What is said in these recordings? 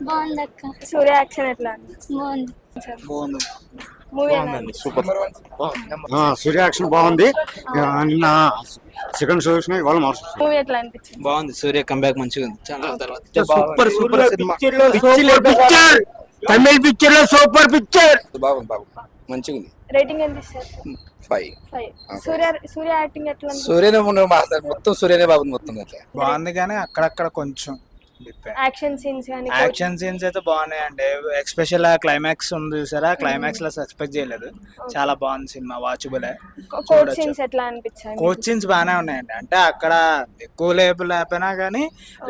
బాగుంది అక్క. సూర్య యాక్షన్ ఎట్లా బాగుంది. బాగుంది. మూవీ బాగుందండి, సూపర్. సూర్య యాక్షన్ బాగుంది. నిన్న సెకండ్ షో చూసిన ఇవాళ మార్చి మూవీ ఎట్లా అనిపించింది? బాగుంది. సూర్య కంబ్యాక్ మంచిగా ఉంది. చాలా తర్వాత సూపర్ సూపర్ సినిమా. తమిళ పిక్చర్ లో సూపర్ పిక్చర్. బాగుంది, మంచిగా ఉంది. రేటింగ్ ఎంత ఇస్తారు? 5. సూర్య యాక్టింగ్ ఎట్లా ఉంది? సూర్యనే మొత్తం సూర్యనే బాగుంది మొత్తం అట్లా. బాగుంది కానీ అక్కడక్కడ కొంచెం యాక్షన్ సీన్స్ కానీ యాక్షన్ సీన్స్ అయితే బాగున్నాయండి. ఎక్స్పెషల్ క్లైమాక్స్ ఉంది చూసారా, క్లైమాక్స్ లో ఎక్స్పెక్ట్ చేయలేదు. చాలా బాగుంది సినిమా, వాచబుల్. కోచ్ సీన్స్ ఎట్లా అనిపించాయి? కోచ్ సీన్స్ బాగానే ఉన్నాయండి. అంటే అక్కడ ఎక్కువ లేకపోయినా కానీ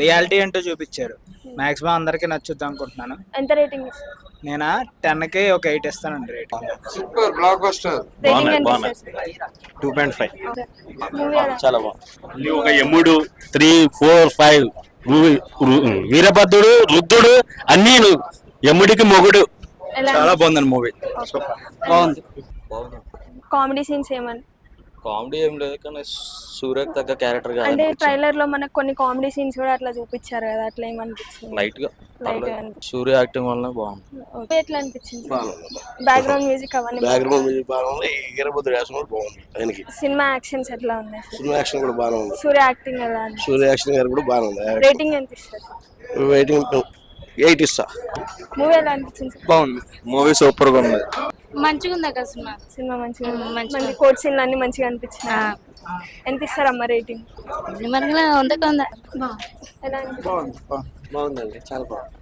రియాలిటీ ఏంటో చూపించారు. మాక్సిమం అందరికి నచ్చుద్ది అనుకుంటున్నాను. ఎంత రేటింగ్ ఇస్తారు? నేను 10కి ఒక 8 ఇస్తానండి rating. Super block buster. Rating ఎంత ఇస్తారు? 2.5. మూవీ చాలా బాగుంది. ఒక ఎమ్ముడు 3, 4, 5 వీరభద్రుడు, రుద్రుడు అన్నీ ఎమ్ముడికి మొగుడు. చాలా బాగుందండి మూవీ. బాగుంది. కామెడీ సీన్స్ ఏమన్నా? కామెడీ ఏం లేదు కానీ సూర్యకి తగ్గ క్యారెక్టర్ అంటే ట్రైలర్ లో మనకు కొన్ని కామెడీ సీన్స్ కూడా అట్లా చూపించారు కదా, అట్లా ఏమనిపించింది? లైట్ గా సూర్య యాక్టింగ్ వల్ల బాగుంది. ఎట్లా అనిపించింది? బ్యాక్గ్రౌండ్ మ్యూజిక్ అవన్నీ బాగుంది. సినిమా యాక్షన్స్ ఎట్లా ఉన్నాయి? సినిమా యాక్షన్ కూడా బాగానే ఉంది. సూర్య యాక్టింగ్ ఎలా ఉంది? సూర్య యాక్షన్ గారు కూడా బాగానే ఉంది. రేటింగ్ ఎంత ఇస్తారు? రేటింగ్ 8 ఇస్తా. మూవీ ఎలా అనిపించింది? బాగుంది. మూవీ సూపర్ గా ఉంది. మంచిగా ఉంది అక్క సినిమా. సినిమా మంచిగా మంచి కోచ్ సీన్లు అన్ని మంచిగా అనిపించినాయి. ఎంత ఇస్తారమ్మా రేటింగ్? మనకి ఉందా ఎలా అనిపించింది? బాగుందండి, చాలా బాగుంది.